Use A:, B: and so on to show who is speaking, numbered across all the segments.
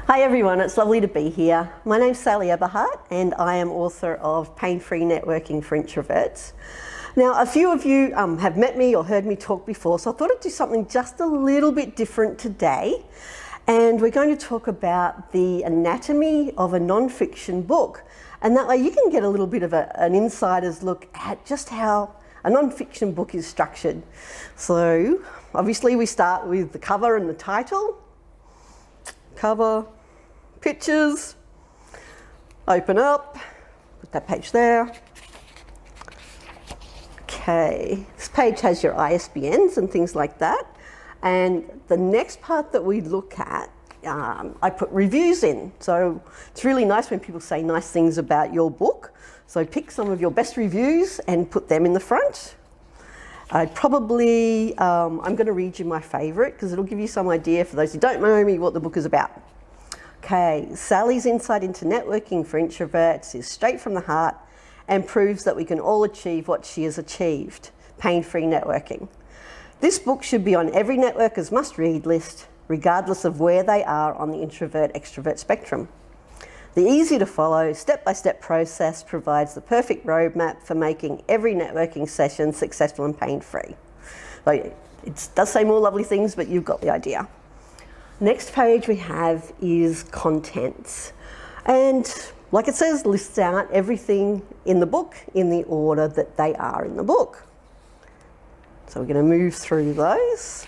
A: Hi everyone, it's lovely to be here. My name's Sally Eberhardt and I am author of Pain-Free Networking for Introverts. Now, a few of you have met me or heard me talk before, so I thought I'd do something just a little bit different today. And we're going to talk about the anatomy of a non-fiction book. And that way you can get a little bit of an insider's look at just how a non-fiction book is structured. So, obviously we start with the cover and the title. Cover, pictures, open up, put that page there. Okay, this page has your ISBNs and things like that. And the next part that we look at, I put reviews in. So it's really nice when people say nice things about your book. So pick some of your best reviews and put them in the front. I'm going to read you my favourite because it'll give you some idea, for those who don't know me, what the book is about. Okay, Sally's insight into networking for introverts is straight from the heart and proves that we can all achieve what she has achieved, pain-free networking. This book should be on every networker's must-read list, regardless of where they are on the introvert-extrovert spectrum. The easy-to-follow, step-by-step process provides the perfect roadmap for making every networking session successful and pain-free. So it does say more lovely things, but you've got the idea. Next page we have is contents. And like it says, lists out everything in the book in the order that they are in the book. So we're going to move through those.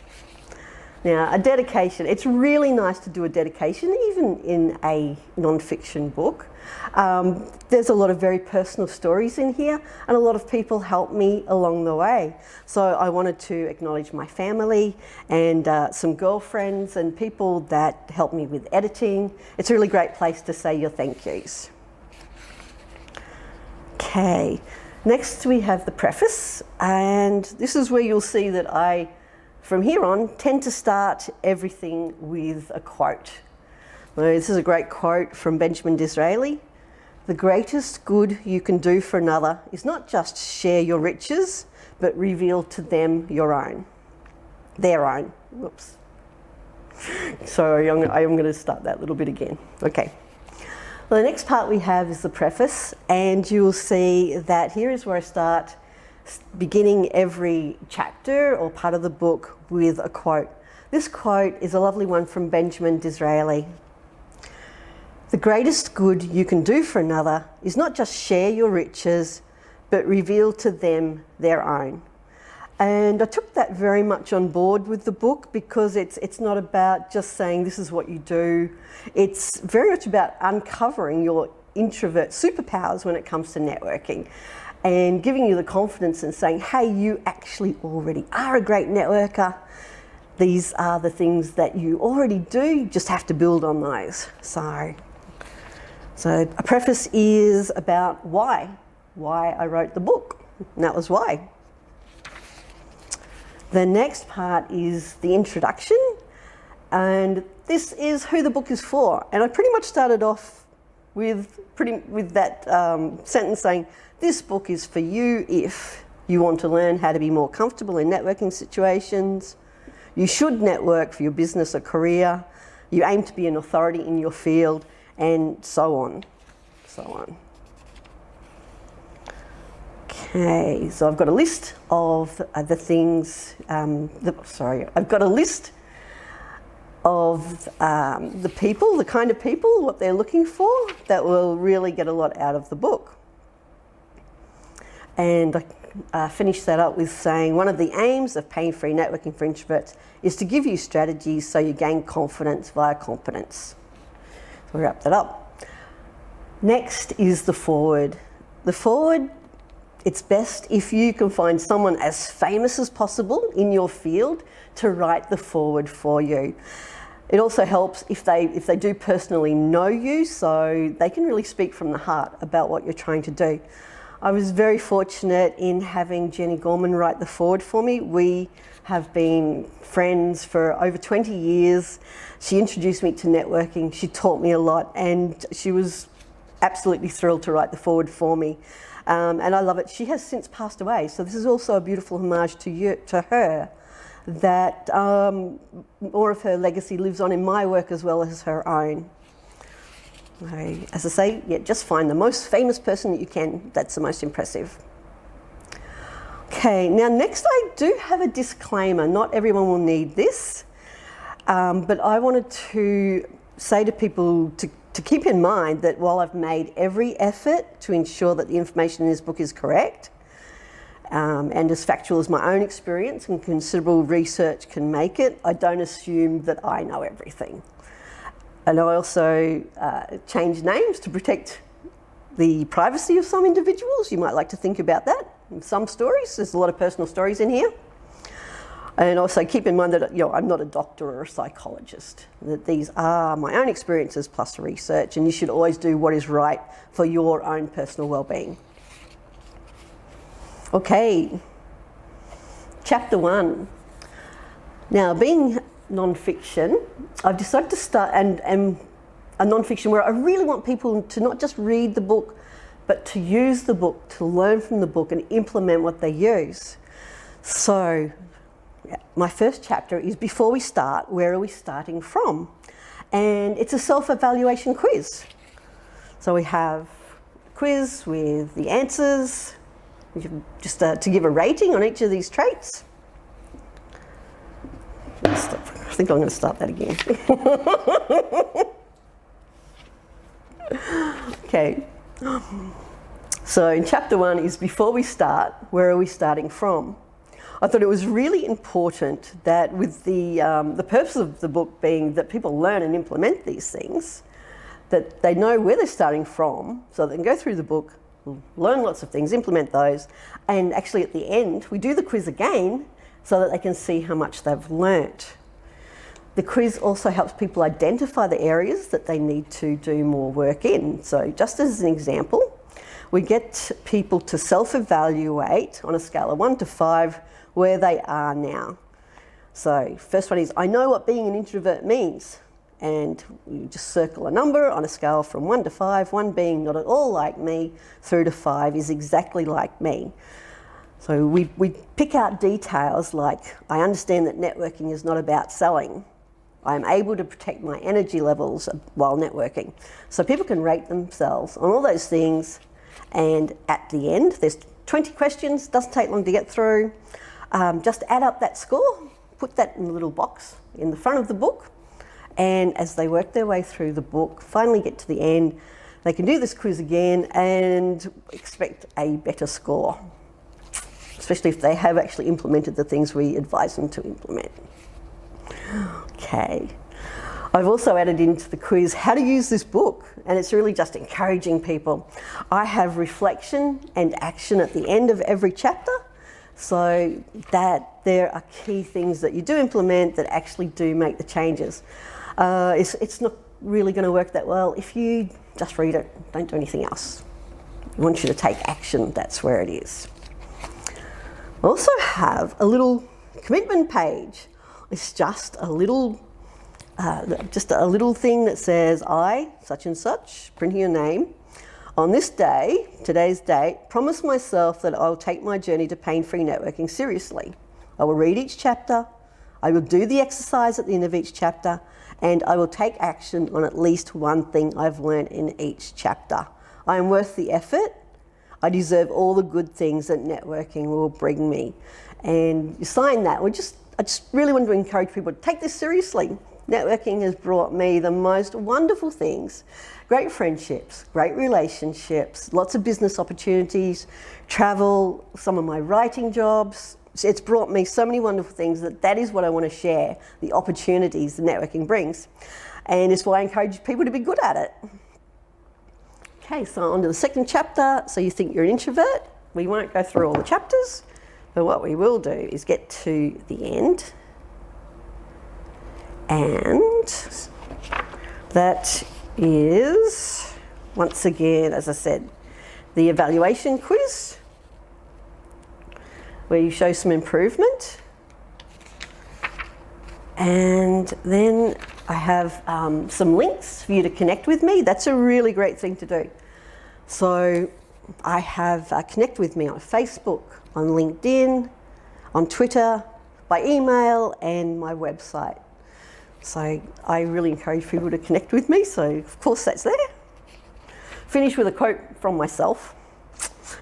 A: Now, a dedication. It's really nice to do a dedication, even in a non-fiction book. There's a lot of very personal stories in here, and a lot of people helped me along the way. So I wanted to acknowledge my family and some girlfriends and people that helped me with editing. It's a really great place to say your thank yous. Okay, next we have the preface, and this is where you'll see that I, from here on, tend to start everything with a quote. This is a great quote from Benjamin Disraeli. The greatest good you can do for another is not just share your riches, but reveal to them your own. Their own. Whoops. Sorry, I am going to start that little bit again. Okay. Well, the next part we have is the preface, and you'll see that here is where I start beginning every chapter or part of the book with a quote. This quote is a lovely one from Benjamin Disraeli. The greatest good you can do for another is not just share your riches, but reveal to them their own. And I took that very much on board with the book, because it's not about just saying this is what you do. It's very much about uncovering your introvert superpowers when it comes to networking, and giving you the confidence and saying, hey, you actually already are a great networker. These are the things that you already do, you just have to build on those. So a preface is about why I wrote the book, and that was why. The next part is the introduction, and this is who the book is for. And I pretty much started off with that sentence saying, this book is for you if you want to learn how to be more comfortable in networking situations, you should network for your business or career, you aim to be an authority in your field, and so on. Okay, so I've got a list of the things, I've got a list of the people, the kind of people, what they're looking for, that will really get a lot out of the book. And I finished that up with saying one of the aims of pain-free networking for introverts is to give you strategies so you gain confidence via competence. So we wrap that up. Next is the foreword. The foreword, it's best if you can find someone as famous as possible in your field to write the foreword for you. It also helps if they do personally know you, so they can really speak from the heart about what you're trying to do. I was very fortunate in having Jenny Gorman write the foreword for me. We have been friends for over 20 years. She introduced me to networking, she taught me a lot, and she was absolutely thrilled to write the foreword for me. And I love it. She has since passed away, so this is also a beautiful homage to her, that more of her legacy lives on in my work as well as her own. As I say, yeah, just find the most famous person that you can. That's the most impressive. Okay, now next I do have a disclaimer. Not everyone will need this, but I wanted to say to people to keep in mind that while I've made every effort to ensure that the information in this book is correct, and as factual as my own experience and considerable research can make it, I don't assume that I know everything. And I also change names to protect the privacy of some individuals. You might like to think about that. In some stories, there's a lot of personal stories in here. And also keep in mind that I'm not a doctor or a psychologist, that these are my own experiences plus research, and you should always do what is right for your own personal well-being. Okay, chapter 1. Now, being non-fiction, I've decided to start and a non-fiction where I really want people to not just read the book, but to use the book, to learn from the book and implement what they use. So my first chapter is before we start, where are we starting from? And it's a self-evaluation quiz. So we have a quiz with the answers, just to give a rating on each of these traits. I think I'm going to start that again. Okay. So in chapter 1 is before we start, where are we starting from? I thought it was really important that with the purpose of the book being that people learn and implement these things, that they know where they're starting from, so they can go through the book, learn lots of things, implement those, and actually at the end we do the quiz again so that they can see how much they've learnt. The quiz also helps people identify the areas that they need to do more work in. So just as an example, we get people to self-evaluate on a scale of 1 to 5 where they are now. So first one is, I know what being an introvert means. And you just circle a number on a scale from 1 to 5, 1 being not at all like me, through to 5 is exactly like me. So we pick out details like, I understand that networking is not about selling. I'm able to protect my energy levels while networking. So people can rate themselves on all those things, and at the end, there's 20 questions, doesn't take long to get through. Just add up that score, put that in a little box in the front of the book, and as they work their way through the book, finally get to the end, they can do this quiz again and expect a better score, especially if they have actually implemented the things we advise them to implement. Okay. I've also added into the quiz how to use this book, and it's really just encouraging people. I have reflection and action at the end of every chapter, so that there are key things that you do implement that actually do make the changes. It's not really going to work that well if you just read it, don't do anything else. We want you to take action, that's where it is. I also have a little commitment page. It's just a little thing that says, I, such and such, printing your name, on this day, today's date, promise myself that I'll take my journey to pain-free networking seriously. I will read each chapter, I will do the exercise at the end of each chapter, and I will take action on at least one thing I've learned in each chapter. I am worth the effort. I deserve all the good things that networking will bring me. And you sign that. I just really want to encourage people to take this seriously. Networking has brought me the most wonderful things. Great friendships, great relationships, lots of business opportunities, travel, some of my writing jobs. It's brought me so many wonderful things that is what I want to share, the opportunities the networking brings. And it's why I encourage people to be good at it. Okay, so on to the second chapter. So you think you're an introvert. We won't go through all the chapters, but what we will do is get to the end. And that is, once again, as I said, the evaluation quiz, where you show some improvement. And then I have some links for you to connect with me. That's a really great thing to do. So I have connect with me on Facebook, on LinkedIn, on Twitter, by email, and my website. So I really encourage people to connect with me. So of course that's there. finish with a quote from myself.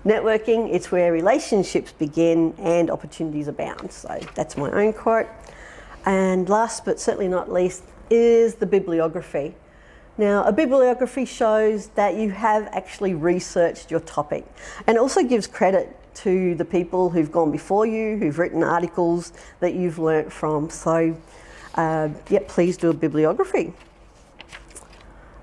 A: Networking, it's where relationships begin and opportunities abound. So that's my own quote. And last but certainly not least is the bibliography. Now, a bibliography shows that you have actually researched your topic, and also gives credit to the people who've gone before you, who've written articles that you've learnt from. So, please do a bibliography.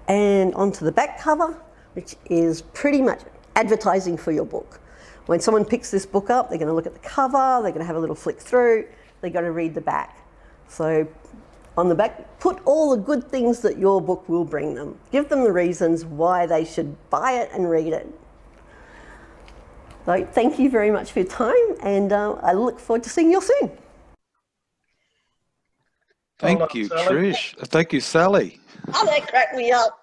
A: And onto the back cover, which is pretty much advertising for your book. When someone picks this book up, they're going to look at the cover, they're going to have a little flick through, they're going to read the back. So on the back, put all the good things that your book will bring them. Give them the reasons why they should buy it and read it. So thank you very much for your time, and I look forward to seeing you soon.
B: Thank you, Trish. Thank you, Sally.
A: Oh, that cracked me up.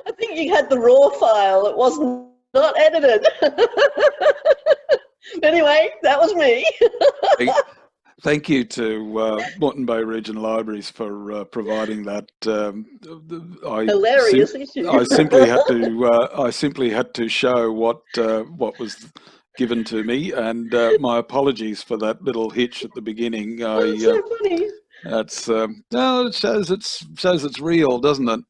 A: I think you had the raw file. It was not edited. Anyway, that was me.
B: Thank you to Moreton Bay Regional Libraries for providing that.
A: Hilarious issue.
B: I simply had to show what was given to me, and my apologies for that little hitch at the beginning.
A: That's so funny.
B: That's no, it shows it's real, doesn't it?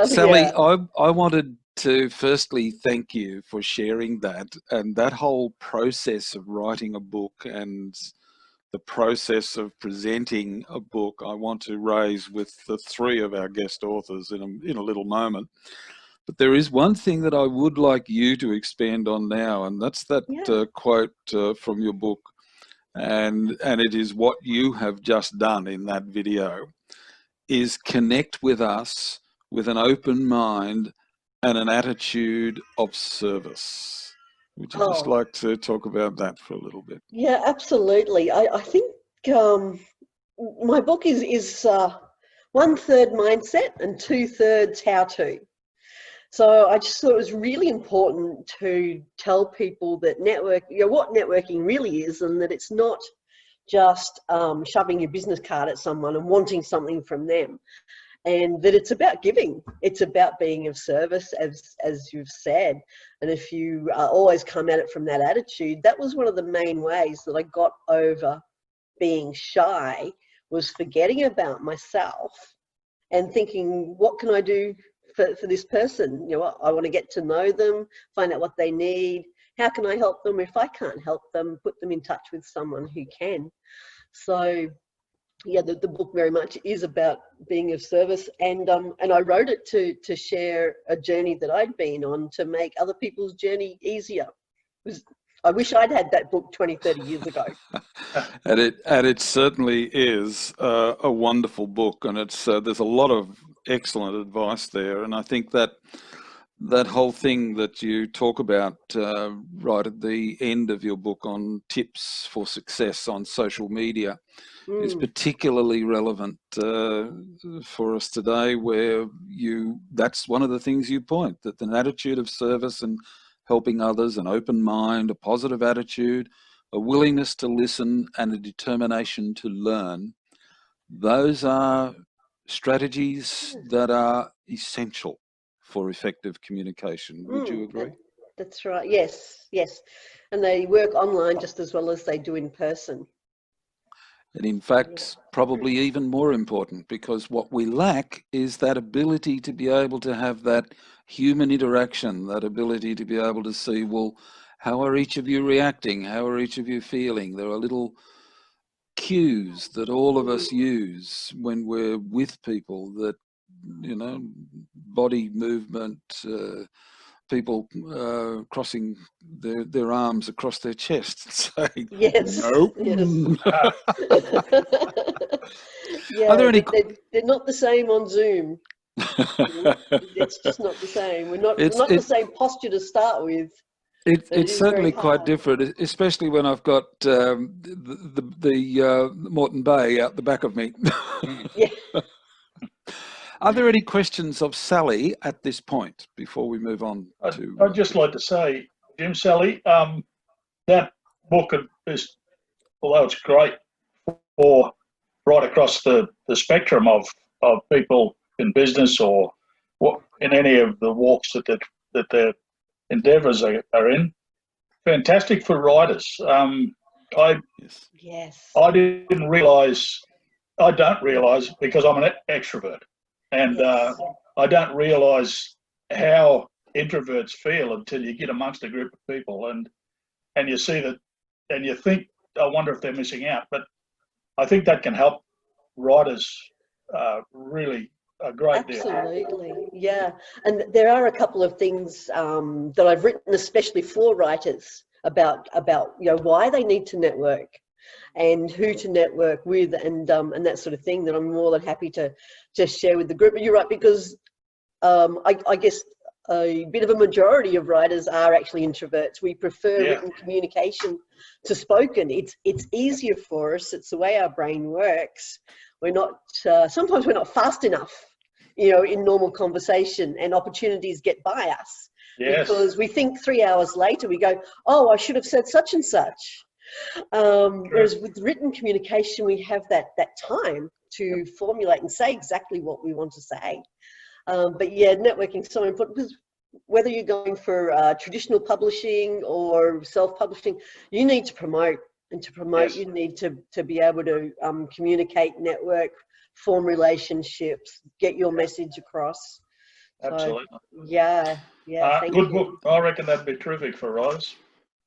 B: Sally,
A: yeah.
B: I wanted to firstly thank you for sharing that, and that whole process of writing a book and the process of presenting a book. I want to raise with the three of our guest authors in a little moment. But there is one thing that I would like you to expand on now, and that's that quote from your book. And it is what you have just done in that video, is connect with us with an open mind and an attitude of service. Would you just like to talk about that for a little bit?
A: Yeah, absolutely. I think my book is 1/3 mindset and 2/3 how-to. So I just thought it was really important to tell people that what networking really is, and that it's not just shoving your business card at someone and wanting something from them, and that it's about giving. It's about being of service, as you've said. And if you always come at it from that attitude, that was one of the main ways that I got over being shy, was forgetting about myself and thinking, what can I do for this person? You know, I want to get to know them, find out what they need. How can I help them? If I can't help them, put them in touch with someone who can. So yeah, the book very much is about being of service, and I wrote it to share a journey that I'd been on to make other people's journey easier. I wish I'd had that book 20, 30 years ago.
B: And it certainly is a wonderful book, and it's there's a lot of excellent advice there. And I think that whole thing that you talk about right at the end of your book on tips for success on social media is particularly relevant for us today, where that's one of the things you point, that an attitude of service and helping others, an open mind, a positive attitude, a willingness to listen, and a determination to learn, those are strategies that are essential for effective communication. Would you agree?
A: That's right. Yes. And they work online just as well as they do in person.
B: And in fact, probably even more important, because what we lack is that ability to be able to have that human interaction, that ability to be able to see, well, how are each of you reacting? How are each of you feeling? There are little cues that all of us use when we're with people, that, you know, body movement, people crossing their arms across their chest and saying,
A: yes,
B: nope.
A: Yes. Yeah,
B: are there any...
A: they're not the same on Zoom. It's just not the same. We're not the same posture to start with.
B: It's certainly quite different, especially when I've got the Moreton Bay out the back of me.
A: Yeah.
B: Are there any questions of Sally at this point before we move on to...
C: I'd just like to say, Jim, Sally, that book is, although it's great for right across the spectrum of people in business or what in any of the walks that their endeavours are in. Fantastic for writers.
B: Yes.
A: Yes.
C: I didn't realise. I don't realise because I'm an extrovert, and
A: Yes.
C: I don't realise how introverts feel until you get amongst a group of people and you see that, and you think, I wonder if they're missing out. But I think that can help writers really a great deal.
A: Absolutely, yeah. And there are a couple of things that I've written, especially for writers, about why they need to network and who to network with, and that sort of thing, that I'm more than happy to share with the group. But you're right, because I guess a bit of a majority of writers are actually introverts. We prefer written communication to spoken. It's easier for us. It's the way our brain works. We're not sometimes we're not fast enough, in normal conversation, and opportunities get by us because we think 3 hours later we go, oh, I should have said such and such. Whereas with written communication, we have that time to formulate and say exactly what we want to say. But yeah, networking is so important, because whether you're going for traditional publishing or self-publishing, you need to promote, and to promote you need to be able to communicate, network, form relationships, get your message across.
C: Absolutely.
A: So, yeah, thank
C: good
A: you.
C: book. I reckon that'd be terrific for writers.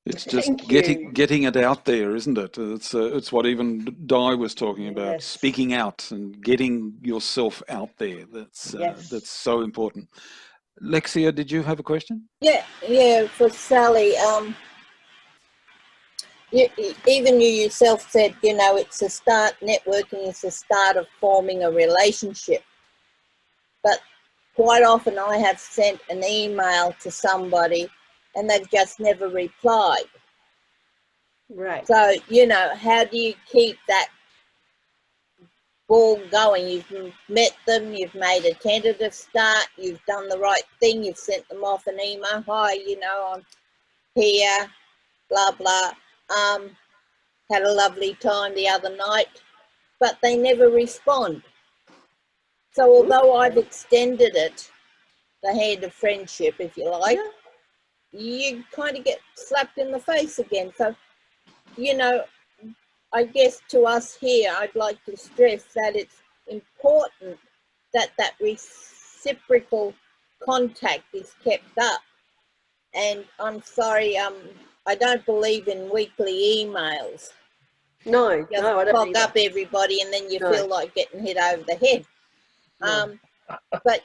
B: It's just
A: Thank you.
B: getting it out there, isn't it? It's what even Di was talking about,
A: Yes.
B: speaking out and getting yourself out there. That's so important. Lexia, did you have a question?
D: Yeah, for Sally. Even you yourself said, it's a start, networking is the start of forming a relationship. But quite often I have sent an email to somebody and they've just never replied.
A: Right.
D: So, how do you keep that ball going? You've met them, you've made a tentative start, you've done the right thing, you've sent them off an email, hi, I'm here, blah, blah. Had a lovely time the other night, but they never respond. So although I've extended it, the hand of friendship, if you like, you kind of get slapped in the face again. So, I guess to us here, I'd like to stress that it's important that reciprocal contact is kept up. And I'm sorry, I don't believe in weekly emails.
A: No, I don't
D: clock
A: either.
D: up everybody and then you feel like getting hit over the head. But,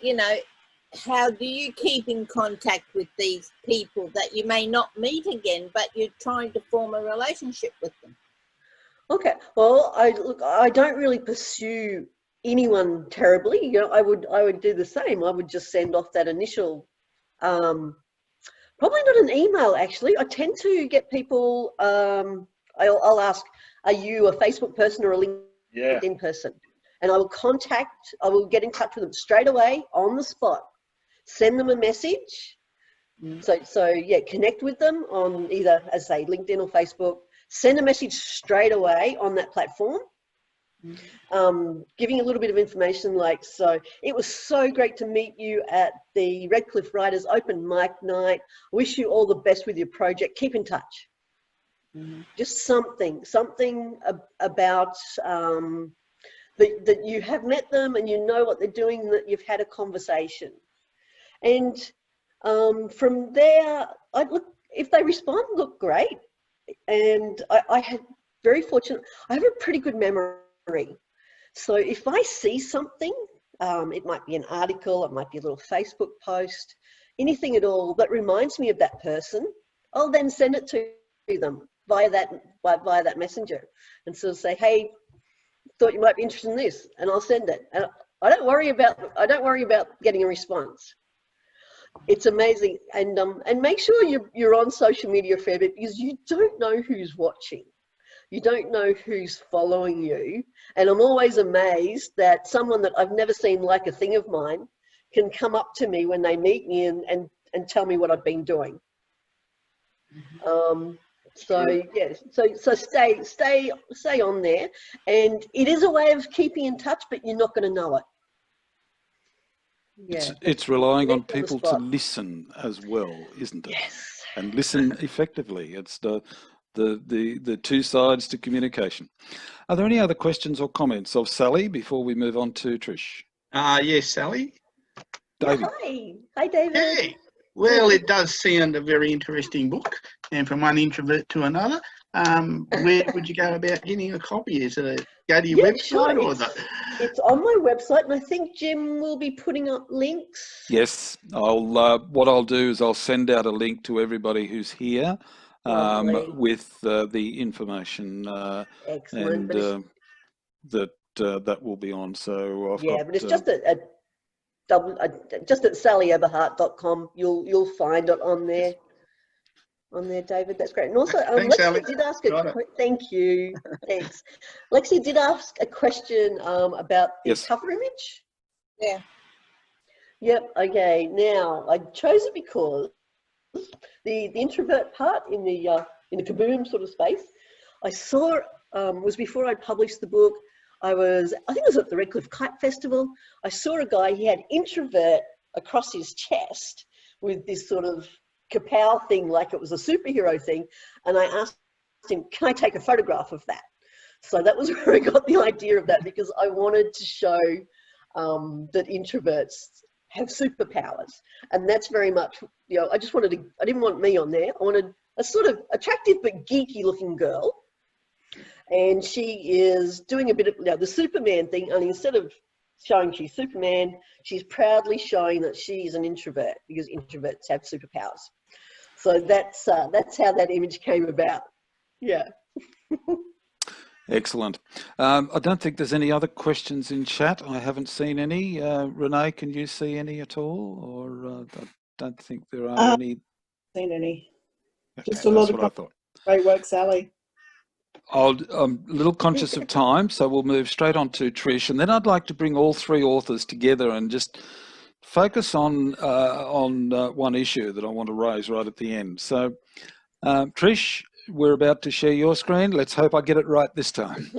D: how do you keep in contact with these people that you may not meet again, but you're trying to form a relationship with them?
A: Okay, well, I don't really pursue anyone terribly. I would do the same. I would just send off that initial, probably not an email actually. I tend to get people. I'll ask, are you a Facebook person or a LinkedIn person? And I will get in touch with them straight away on the spot. Send them a message. So yeah, connect with them on either, as I say, LinkedIn or Facebook. Send a message straight away on that platform, giving a little bit of information like, so it was so great to meet you at the Redcliffe Writers Open Mic Night. Wish you all the best with your project. Keep in touch. Just something about that you have met them and you know what they're doing, that you've had a conversation. And from there, if they respond, look great. And I had very fortunate, I have a pretty good memory. So if I see something, it might be an article, it might be a little Facebook post, anything at all that reminds me of that person, I'll then send it to them via that messenger, and sort of say, hey, thought you might be interested in this, and I'll send it. And I don't worry about getting a response. It's amazing, and make sure you're on social media a fair bit, because you don't know who's watching, you don't know who's following you. And I'm always amazed that someone that I've never seen like a thing of mine can come up to me when they meet me and tell me what I've been doing. So yeah, so stay on there, and it is a way of keeping in touch, but you're not going to know it. Yeah.
B: It's relying on
A: Connect on the
B: people to
A: spot.
B: listen as well, isn't it?
A: Yes.
B: And listen effectively. It's the two sides to communication. Are there any other questions or comments of Sally before we move on to Trish?
E: Yes, Sally.
A: Yeah,
B: David.
A: hi. Hi, David.
E: Hey. Well, it does sound a very interesting book, and from one introvert to another. Where would you go about getting a copy? Is it go to your
A: Yeah,
E: website
A: sure.
E: or the?
A: It's on my website, and I think Jim will be putting up links.
B: Yes, what I'll do is I'll send out a link to everybody who's here
A: Lovely.
B: with the information
A: Excellent.
B: and
A: But
B: that will be on. So I've got,
A: but it's just just at sallyeberhardt.com. You'll find it on there. On there, David. That's great. And also,
E: Thanks,
A: Lexi
E: Sally.
A: did ask
E: Got it.
A: thank you. Thanks. Lexi did ask a question about the
B: Yes.
A: cover image.
D: Yeah.
A: Yep. Okay. Now I chose it because the introvert part in the kaboom sort of space, I saw was before I'd published the book. I think it was at the Redcliffe Kite Festival. I saw a guy, he had introvert across his chest with this sort of kapow thing, like it was a superhero thing. And I asked him, can I take a photograph of that? So that was where I got the idea of that, because I wanted to show that introverts have superpowers. And that's very much, I didn't want me on there. I wanted a sort of attractive but geeky looking girl. And she is doing a bit of the Superman thing, only instead of showing she's Superman, she's proudly showing that she's an introvert, because introverts have superpowers. So that's how that image came about. Yeah.
B: Excellent. I don't think there's any other questions in chat. I haven't seen any. Renee, can you see any at all? Or I don't think there are any.
F: Seen any?
B: Okay,
F: Just a lot
B: that's what I thought.
F: Great work, Sally.
B: I'm a little conscious of time, so we'll move straight on to Trish, and then I'd like to bring all three authors together and just focus on one issue that I want to raise right at the end. So, Trish, we're about to share your screen. Let's hope I get it right this time.